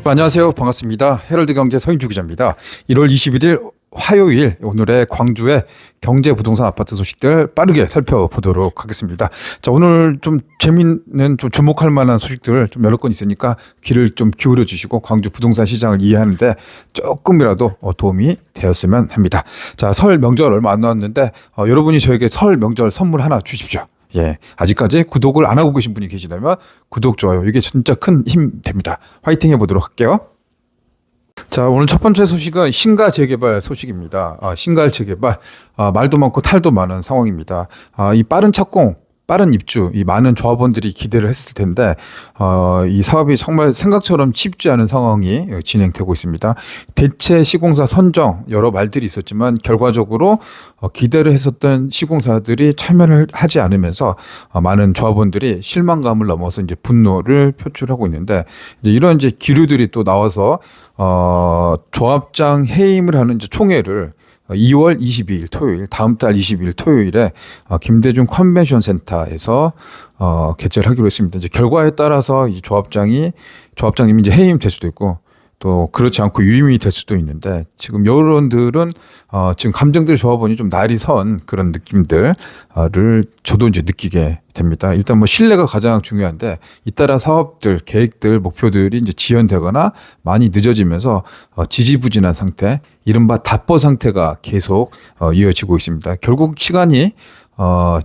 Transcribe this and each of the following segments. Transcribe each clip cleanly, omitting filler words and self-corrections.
안녕하세요. 반갑습니다. 헤럴드 경제 서인주 기자입니다. 1월 21일 화요일 오늘의 광주의 경제 부동산 아파트 소식들 빠르게 살펴보도록 하겠습니다. 자, 오늘 좀 재미있는 좀 주목할 만한 소식들 좀 여러 건 있으니까 귀를 좀 기울여 주시고 광주 부동산 시장을 이해하는데 조금이라도 도움이 되었으면 합니다. 자, 설 명절 얼마 안 남았는데 여러분이 저에게 설 명절 선물 하나 주십시오. 예, 아직까지 구독을 안 하고 계신 분이 계시다면 구독, 좋아요 이게 진짜 큰 힘 됩니다. 화이팅 해보도록 할게요. 자, 오늘 첫 번째 소식은 신가 재개발 소식입니다. 신가 재개발 말도 많고 탈도 많은 상황입니다. 이 빠른 착공, 빠른 입주, 이 많은 조합원들이 기대를 했을 텐데 이 사업이 정말 생각처럼 쉽지 않은 상황이 진행되고 있습니다. 대체 시공사 선정 여러 말들이 있었지만 결과적으로 기대를 했었던 시공사들이 참여를 하지 않으면서 많은 조합원들이 실망감을 넘어서 이제 분노를 표출하고 있는데 이제 이런 이제 기류들이 또 나와서 조합장 해임을 하는 이제 총회를 2월 22일 토요일, 다음 달 22일 토요일에 김대중 컨벤션 센터에서 개최를 하기로 했습니다. 이제 결과에 따라서 이 조합장님이 이제 해임될 수도 있고 또 그렇지 않고 유임이 될 수도 있는데 지금 여론들은 지금 감정들 조합원이 좀 날이 선 그런 느낌들을 저도 이제 느끼게 됩니다. 일단 뭐 신뢰가 가장 중요한데 잇따라 사업들, 계획들, 목표들이 이제 지연되거나 많이 늦어지면서 지지부진한 상태, 이른바 답보 상태가 계속 이어지고 있습니다. 결국 시간이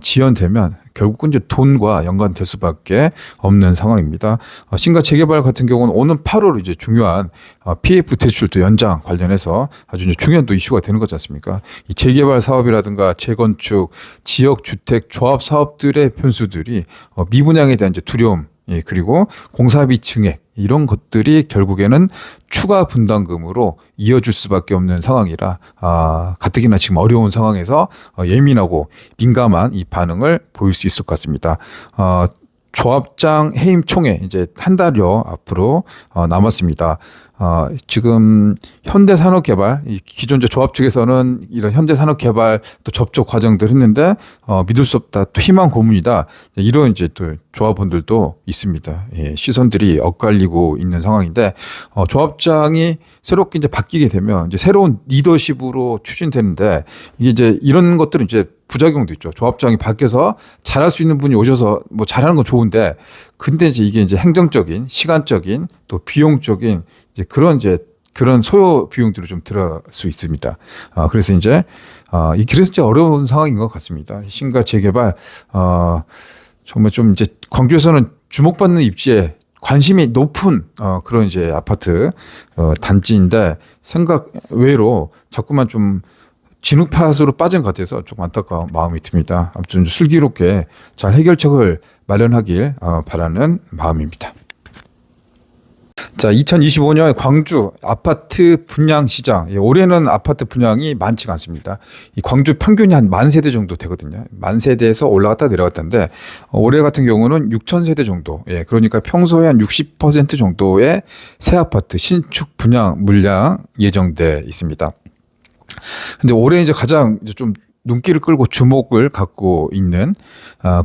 지연되면 결국은 이제 돈과 연관될 수밖에 없는 상황입니다. 신가 재개발 같은 경우는 오는 8월 이제 중요한 PF 대출도 연장 관련해서 아주 이제 중요한 또 이슈가 되는 거지 않습니까? 이 재개발 사업이라든가 재건축, 지역 주택 조합 사업들의 변수들이 미분양에 대한 이제 두려움, 그리고 공사비 증액 이런 것들이 결국에는 추가 분담금으로 이어질 수밖에 없는 상황이라 가뜩이나 지금 어려운 상황에서 예민하고 민감한 이 반응을 보일 수 있을 것 같습니다. 조합장 해임 총회 이제 한 달여 앞으로 남았습니다. 지금 현대산업개발, 이 기존 조합 측에서는 이런 현대산업개발 또 접촉 과정들 했는데 믿을 수 없다, 또 희망 고문이다, 이런 이제 또 조합원들도 있습니다. 예, 시선들이 엇갈리고 있는 상황인데 조합장이 새롭게 이제 바뀌게 되면 이제 새로운 리더십으로 추진되는데 이게 이제 이런 것들은 이제 부작용도 있죠. 조합장이 바뀌어서 잘할 수 있는 분이 오셔서 뭐 잘하는 건 좋은데, 근데 이제 이게 이제 행정적인, 시간적인, 또 비용적인 이제 그런 소요 비용들이 좀 들어갈 수 있습니다. 그래서 이제 그래서 이제 어려운 상황인 것 같습니다. 신가 재개발 정말 좀 이제 광주에서는 주목받는 입지에 관심이 높은 그런 이제 아파트 단지인데 생각 외로 자꾸만 좀 진흙밭으로 빠진 것 같아서 조금 안타까운 마음이 듭니다. 아무튼 슬기롭게 잘 해결책을 마련하길 바라는 마음입니다. 자, 2025년 광주 아파트 분양 시장. 올해는 아파트 분양이 많지가 않습니다. 이 광주 평균이 한 10,000세대 정도 되거든요. 10,000세대에서 올라갔다 내려갔다는데 올해 같은 경우는 6,000세대 정도. 예, 그러니까 평소에 한 60% 정도의 새 아파트 신축 분양 물량 예정돼 있습니다. 근데 올해 이제 가장 이제 좀 눈길을 끌고 주목을 갖고 있는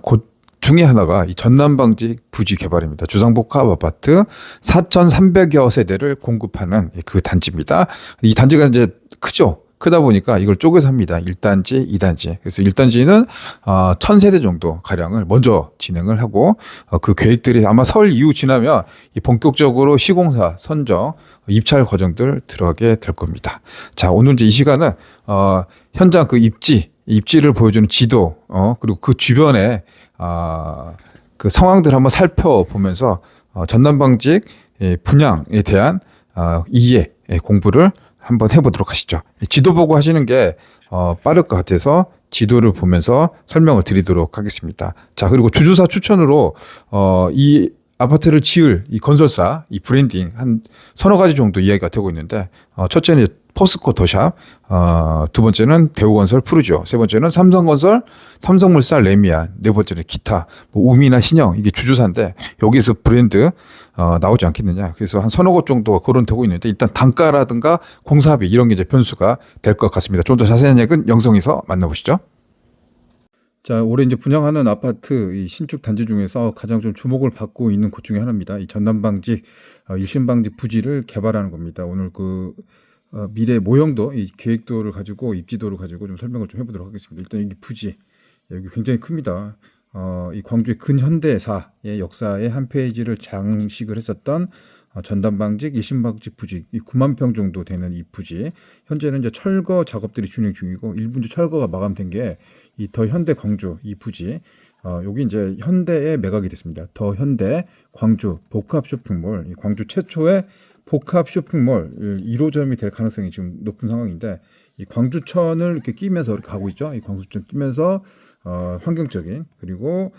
곳 중에 하나가 이 전남방직 부지 개발입니다. 주상복합 아파트 4,300여 세대를 공급하는 그 단지입니다. 이 단지가 이제 크죠. 크다 보니까 이걸 쪼개서 합니다. 1단지, 2단지. 그래서 1단지는 1,000세대 정도 가량을 먼저 진행을 하고 그 계획들이 아마 설 이후 지나면 본격적으로 시공사 선정, 입찰 과정들 들어가게 될 겁니다. 자, 오늘 이제 이 시간은 현장 그 입지를 보여주는 지도, 그리고 그 주변에 그 상황들 한번 살펴보면서 전남방직 분양에 대한 이해 공부를 한번 해보도록 하시죠. 지도 보고 하시는 게 빠를 것 같아서 지도를 보면서 설명을 드리도록 하겠습니다. 자, 그리고 주주사 추천으로 이 아파트를 지을 이 건설사, 이 브랜딩 한 서너 가지 정도 이야기가 되고 있는데 첫째는 포스코 더샵, 두 번째는 대우건설 푸르지오, 세 번째는 삼성건설, 삼성물산 레미안, 네 번째는 기타, 뭐 우미나 신영, 이게 주주사인데 여기서 브랜드 나오지 않겠느냐. 그래서 한 서너 곳 정도가 거론되고 있는데 일단 단가라든가 공사비 이런 게 이제 변수가 될 것 같습니다. 좀 더 자세한 얘기는 영상에서 만나보시죠. 자, 올해 이제 분양하는 아파트 이 신축 단지 중에서 가장 좀 주목을 받고 있는 곳 중에 하나입니다. 이 전남방직, 일신방직 부지를 개발하는 겁니다. 오늘 미래 모형도 이 계획도를 가지고 입지도를 가지고 좀 설명을 좀 해보도록 하겠습니다. 일단 이 부지 여기 굉장히 큽니다. 이 광주의 근현대사의 역사의 한 페이지를 장식을 했었던 전담방직, 일신방직 부지, 이 9만 평 정도 되는 이 부지, 현재는 이제 철거 작업들이 진행 중이고 일부 이제 철거가 마감된 게 이 더 현대 광주 이 부지, 여기 이제 현대에 매각이 됐습니다. 더 현대 광주 복합 쇼핑몰, 이 광주 최초의 복합 쇼핑몰 1호점이 될 가능성이 지금 높은 상황인데, 이 광주천을 이렇게 끼면서 이렇게 가고 있죠. 이 광주천 끼면서 환경적인, 그리고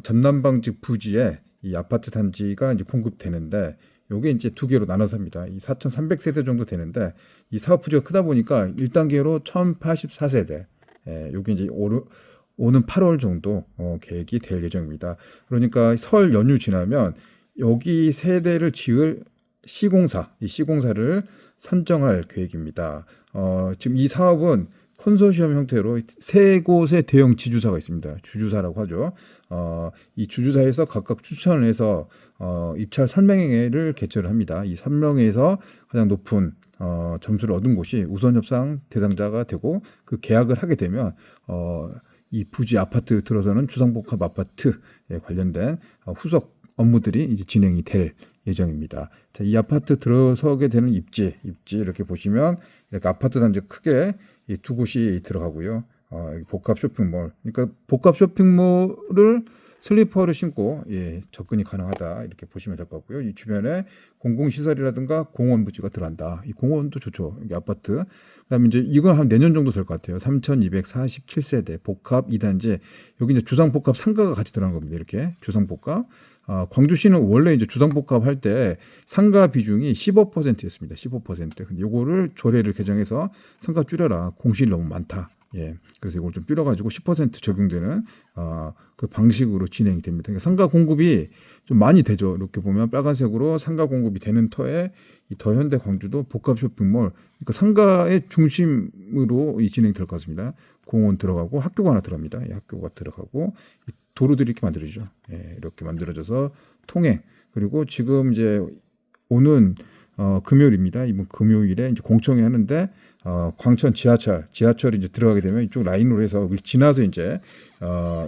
전남방직 부지에 이 아파트 단지가 이제 공급되는데, 요게 이제 두 개로 나눠서 합니다. 이 4,300세대 정도 되는데, 이 사업 부지가 크다 보니까 1단계로 1,084세대. 요게 이제 오는 8월 정도 계획이 될 예정입니다. 그러니까 설 연휴 지나면 여기 세대를 지을 시공사, 이 시공사를 선정할 계획입니다. 지금 이 사업은 컨소시엄 형태로 세 곳의 대형 지주사가 있습니다. 주주사라고 하죠. 이 주주사에서 각각 추천을 해서 입찰 설명회를 개최를 합니다. 이 설명회에서 가장 높은 점수를 얻은 곳이 우선 협상 대상자가 되고, 그 계약을 하게 되면 이 부지 아파트 들어서는 주상복합 아파트에 관련된 후속 업무들이 이제 진행이 될 예정입니다. 자, 이 아파트 들어서게 되는 입지 이렇게 보시면 이렇게 아파트 단지 크게 이 두 곳이 들어가고요. 복합 쇼핑몰. 그러니까 복합 쇼핑몰을 슬리퍼를 신고 접근이 가능하다 이렇게 보시면 될 것 같고요. 이 주변에 공공시설이라든가 공원 부지가 들어간다. 이 공원도 좋죠. 여기 아파트. 그다음에 이제 이건 한 내년 정도 될 것 같아요. 3,247세대 복합 2단지. 여기 이제 주상복합 상가가 같이 들어간 겁니다. 이렇게 주상복합. 광주시는 원래 이제 주상복합 할 때 상가 비중이 15%였습니다. 15%. 근데 요거를 조례를 개정해서 상가 줄여라. 공실이 너무 많다. 그래서 이걸 좀 줄여가지고 10% 적용되는 그 방식으로 진행이 됩니다. 그러니까 상가 공급이 좀 많이 되죠. 이렇게 보면 빨간색으로 상가 공급이 되는 터에 이 더 현대 광주도 복합 쇼핑몰, 그러니까 상가의 중심으로 진행될 것 같습니다. 공원 들어가고 학교가 하나 들어갑니다. 학교가 들어가고 도로들이 이렇게 만들어지죠. 이렇게 만들어져서 통행, 그리고 지금 이제 오는 금요일입니다. 이번 금요일에 이제 공청회 하는데 광천 지하철이 이제 들어가게 되면 이쪽 라인으로 해서 여기 지나서 이제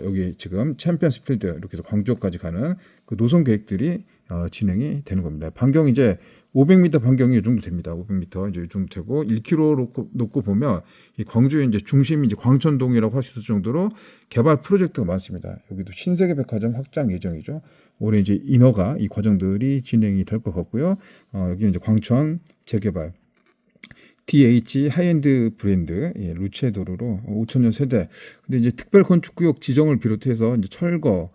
여기 지금 챔피언스 필드 이렇게 해서 광주까지 가는 그 노선 계획들이 진행이 되는 겁니다. 반경이 이제 500m 반경이 이 정도 됩니다. 500m 이제 이 정도 되고 1km 놓고 보면 이 광주의 이제 중심이 이제 광천동이라고 할 수 있을 정도로 개발 프로젝트가 많습니다. 여기도 신세계백화점 확장 예정이죠. 올해 이제 인허가 이 과정들이 진행이 될 것 같고요. 여기는 이제 광천 재개발, DH 하이엔드 브랜드 루체도르로 5,000년 세대. 근데 이제 특별 건축구역 지정을 비롯해서 이제 철거,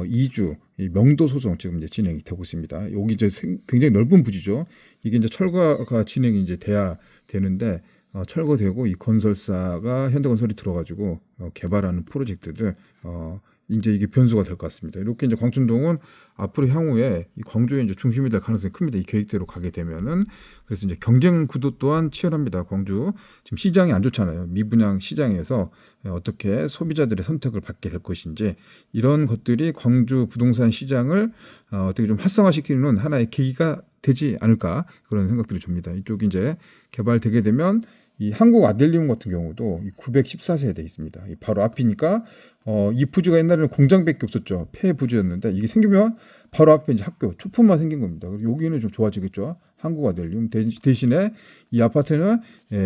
이주, 명도 소송 지금 이제 진행이 되고 있습니다. 여기 이제 굉장히 넓은 부지죠. 이게 이제 철거가 진행이 이제 돼야 되는데 철거되고 이 건설사가 현대건설이 들어가지고 개발하는 프로젝트들 이제 이게 변수가 될 것 같습니다. 이렇게 이제 광천동은 앞으로 향후에 이 광주의 이제 중심이 될 가능성이 큽니다. 이 계획대로 가게 되면은. 그래서 이제 경쟁 구도 또한 치열합니다. 광주 지금 시장이 안 좋잖아요. 미분양 시장에서 어떻게 소비자들의 선택을 받게 될 것인지, 이런 것들이 광주 부동산 시장을 어떻게 좀 활성화시키는 하나의 계기가 되지 않을까, 그런 생각들이 듭니다. 이쪽이 이제 개발되게 되면 이 한국 아델리움 같은 경우도 914세대 있습니다. 바로 앞이니까 이 부지가 옛날에는 공장밖에 없었죠. 폐 부지였는데 이게 생기면 바로 앞에 이제 학교, 초품만 생긴 겁니다. 여기는 좀 좋아지겠죠. 한국 아델리움 대신에 이 아파트는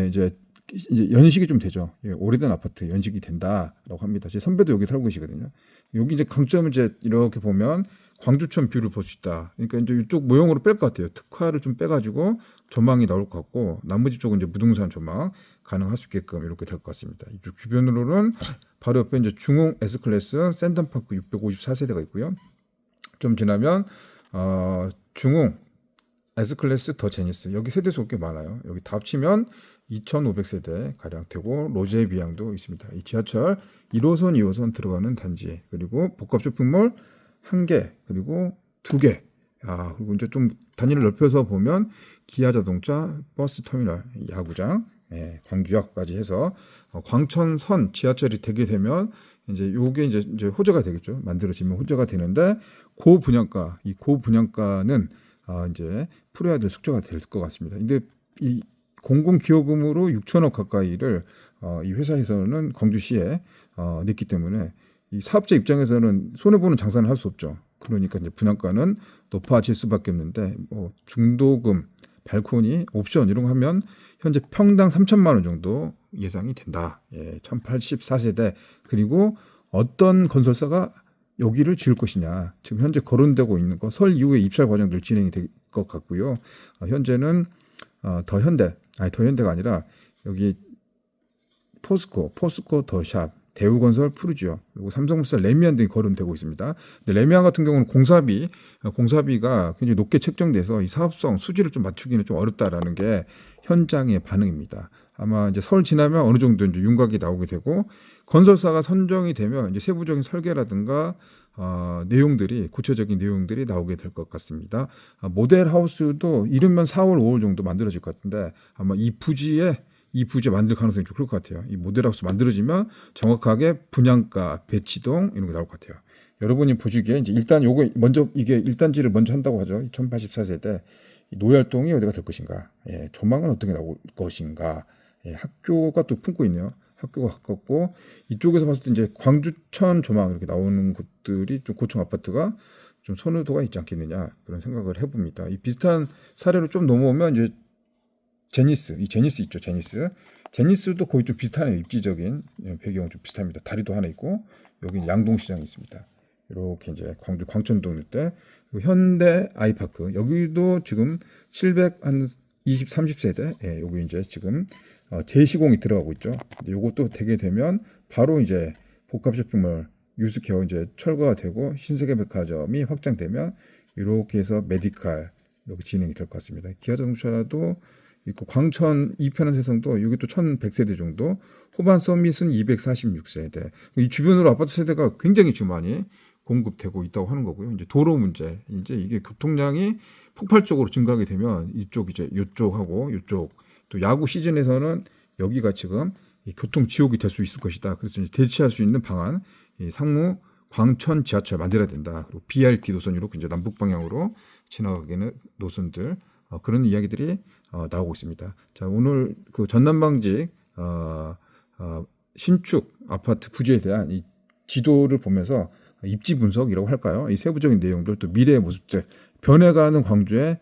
이제 연식이 좀 되죠. 오래된 아파트 연식이 된다라고 합니다. 제 선배도 여기 살고 계시거든요. 여기 이제 강점은 이제 이렇게 보면 광주천 뷰를 볼 수 있다. 그러니까 이제 이쪽 모형으로 뺄 것 같아요. 특화를 좀 빼가지고 전망이 나올 것 같고, 나머지 쪽은 이제 무등산 전망 가능할 수 있게끔 이렇게 될 것 같습니다. 이쪽 주변으로는 바로 옆에 이제 중흥 S클래스 센텀파크 654세대가 있고요. 좀 지나면 중흥 S클래스 더 제니스, 여기 세대수 꽤 많아요. 여기 다 합치면 2,500세대 가량 되고, 로제 비양도 있습니다. 이 지하철 1호선, 2호선 들어가는 단지, 그리고 복합 쇼핑몰 1개, 그리고 2개. 그리고 이제 좀 단위를 넓혀서 보면 기아자동차 버스 터미널, 야구장, 광주역까지 해서 광천선 지하철이 되게 되면 이제 요게 이제 호재가 되겠죠. 만들어지면 호재가 되는데 고분양가, 이 고분양가는 이제 풀어야 될 숙제가 될 것 같습니다. 근데 이 공공기여금으로 6천억 가까이를 이 회사에서는 광주시에 냈기 때문에 이 사업자 입장에서는 손해 보는 장사는 할 수 없죠. 그러니까 이제 분양가는 높아질 수밖에 없는데 뭐 중도금, 발코니, 옵션 이런 거 하면 현재 평당 3천만 원 정도 예상이 된다. 예, 1084세대 그리고 어떤 건설사가 여기를 지을 것이냐. 지금 현재 거론되고 있는 거 설 이후에 입찰 과정들 진행이 될 것 같고요. 현재는 더현대가 아니라 여기 포스코 더샵, 대우건설, 푸르지오, 그리고 삼성물산, 레미안 등이 거론되고 있습니다. 근데 레미안 같은 경우는 공사비가 굉장히 높게 책정돼서 이 사업성 수지를 좀 맞추기는 좀 어렵다라는 게 현장의 반응입니다. 아마 이제 설 지나면 어느 정도 이제 윤곽이 나오게 되고 건설사가 선정이 되면 이제 세부적인 설계라든가 구체적인 내용들이 나오게 될 것 같습니다. 모델 하우스도 이르면 4월, 5월 정도 만들어질 것 같은데 아마 이 부지에 만들 가능성이 좀 클 것 같아요. 이 모델 하우스 만들어지면 정확하게 분양가, 배치동 이런 게 나올 것 같아요. 여러분이 보시기에 이제 일단 요거 먼저 이게 1단지를 먼저 한다고 하죠. 1084세대 노열동이 어디가 될 것인가, 예, 조망은 어떻게 나올 것인가, 예, 학교가 또 품고 있네요. 학교가 가깝고 이쪽에서 봤을 때 이제 광주천 조망 이렇게 나오는 곳들이 좀 고층 아파트가 좀 선호도가 있지 않겠느냐 그런 생각을 해봅니다. 이 비슷한 사례로 좀 넘어오면 이제 제니스 있죠. 제니스도 거의 좀 비슷하네요. 입지적인 배경은 좀 비슷합니다. 다리도 하나 있고 여기 양동시장이 있습니다. 이렇게 이제 광주 광천동 일대 현대 아이파크 여기도 지금 720, 30세대 예, 여기 이제 지금 재시공이 들어가고 있죠. 이것도 되게 되면 바로 이제 복합 쇼핑몰 유스케어 이제 철거가 되고 신세계백화점이 확장되면 이렇게 해서 메디칼 이렇게 진행이 될 것 같습니다. 기아자동차도 있고 광천 2편한 세성도 여기 또 1100세대 정도, 호반 서밋은 246세대. 이 주변으로 아파트 세대가 굉장히 지금 많이 공급되고 있다고 하는 거고요. 이제 도로 문제, 이제 이게 교통량이 폭발적으로 증가하게 되면 이쪽하고 이쪽 또 야구 시즌에서는 여기가 지금 교통 지옥이 될 수 있을 것이다. 그래서 이제 대체할 수 있는 방안, 상무 광천 지하철 만들어야 된다. 그리고 BRT 노선 이렇게 이제 남북 방향으로 지나가기는 노선들 그런 이야기들이 나오고 있습니다. 자, 오늘 그 전남방직 신축 아파트 부지에 대한 이 지도를 보면서 입지 분석이라고 할까요? 이 세부적인 내용들 또 미래의 모습들, 변해가는 광주의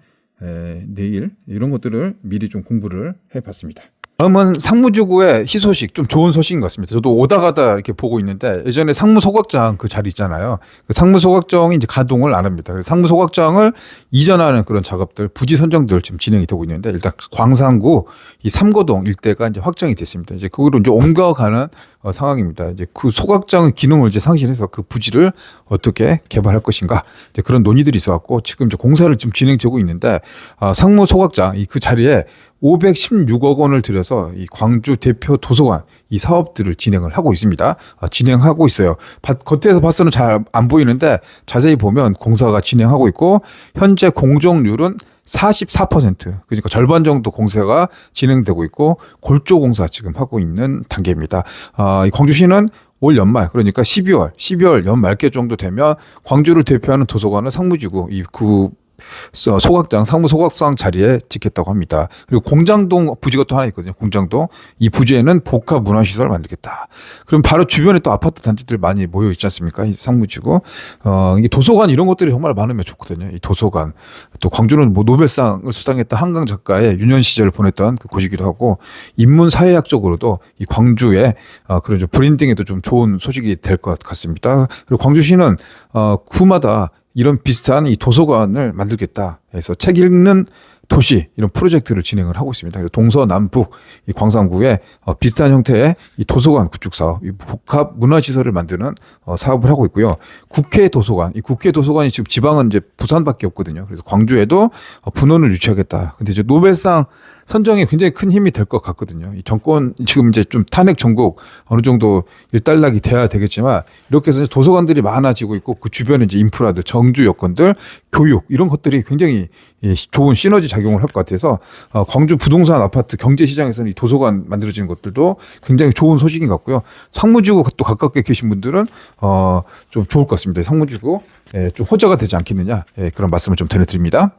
내일 이런 것들을 미리 좀 공부를 해봤습니다. 다음은 상무지구의 희소식, 좀 좋은 소식인 것 같습니다. 저도 오다 가다 이렇게 보고 있는데 예전에 상무소각장 그 자리 있잖아요. 그 상무소각장이 이제 가동을 안 합니다. 그래서 상무소각장을 이전하는 그런 작업들, 부지 선정들 지금 진행이 되고 있는데 일단 광산구 이 삼거동 일대가 이제 확정이 됐습니다. 이제 그거로 이제 옮겨가는 상황입니다. 이제 그 소각장의 기능을 이제 상실해서 그 부지를 어떻게 개발할 것인가 이제 그런 논의들이 있어갖고 지금 이제 공사를 지금 진행되고 있는데 상무소각장 그 자리에 516억 원을 들여서 이 광주 대표 도서관 이 사업들을 진행을 하고 있습니다. 진행하고 있어요. 겉에서 봤서는 잘 안 보이는데 자세히 보면 공사가 진행하고 있고 현재 공정률은 44%, 그러니까 절반 정도 공사가 진행되고 있고 골조 공사 지금 하고 있는 단계입니다. 이 광주시는 올 연말 그러니까 12월 연말께 정도 되면 광주를 대표하는 도서관은 상무지구 상무 소각장 자리에 짓겠다고 합니다. 그리고 공장동 부지가 또 하나 있거든요. 공장동 이 부지에는 복합 문화시설을 만들겠다. 그럼 바로 주변에 또 아파트 단지들 많이 모여 있지 않습니까? 이 상무지구 이게 도서관 이런 것들이 정말 많으면 좋거든요. 이 도서관 또 광주는 뭐 노벨상을 수상했던 한강 작가의 유년 시절을 보냈던 그 곳이기도 하고 인문 사회학적으로도 이 광주의 그런 좀 브랜딩에도 좀 좋은 소식이 될 것 같습니다. 그리고 광주시는 구마다 이런 비슷한 이 도서관을 만들겠다 해서 책 읽는 도시 이런 프로젝트를 진행을 하고 있습니다. 그래서 동서남북 이 광산구에 비슷한 형태의 이 도서관 구축 사업, 이 복합 문화시설을 만드는 사업을 하고 있고요. 국회 도서관, 이 국회 도서관이 지금 지방은 이제 부산밖에 없거든요. 그래서 광주에도 분원을 유치하겠다. 근데 이제 노벨상 선정에 굉장히 큰 힘이 될 것 같거든요. 이 정권 지금 이제 좀 탄핵 정국 어느 정도 일단락이 돼야 되겠지만 이렇게 해서 도서관들이 많아지고 있고 그 주변에 이제 인프라들, 정주 여건들, 교육 이런 것들이 굉장히 좋은 시너지 작용을 할 것 같아서 광주 부동산 아파트 경제 시장에서는 이 도서관 만들어지는 것들도 굉장히 좋은 소식인 것 같고요. 상무지구 또 가깝게 계신 분들은 좀 좋을 것 같습니다. 상무지구 좀 호재가 되지 않겠느냐 그런 말씀을 좀 전해드립니다.